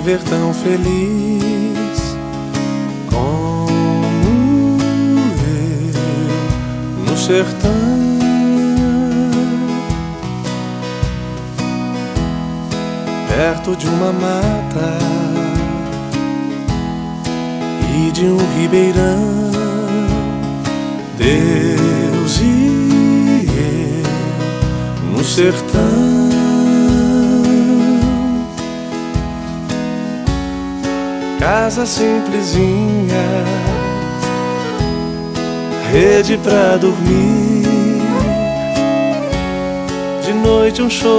viver tão feliz como eu no sertão. Perto de uma mata e de um ribeirão, Deus e eu no sertão. Casa simplesinha, rede pra dormir, de noite um show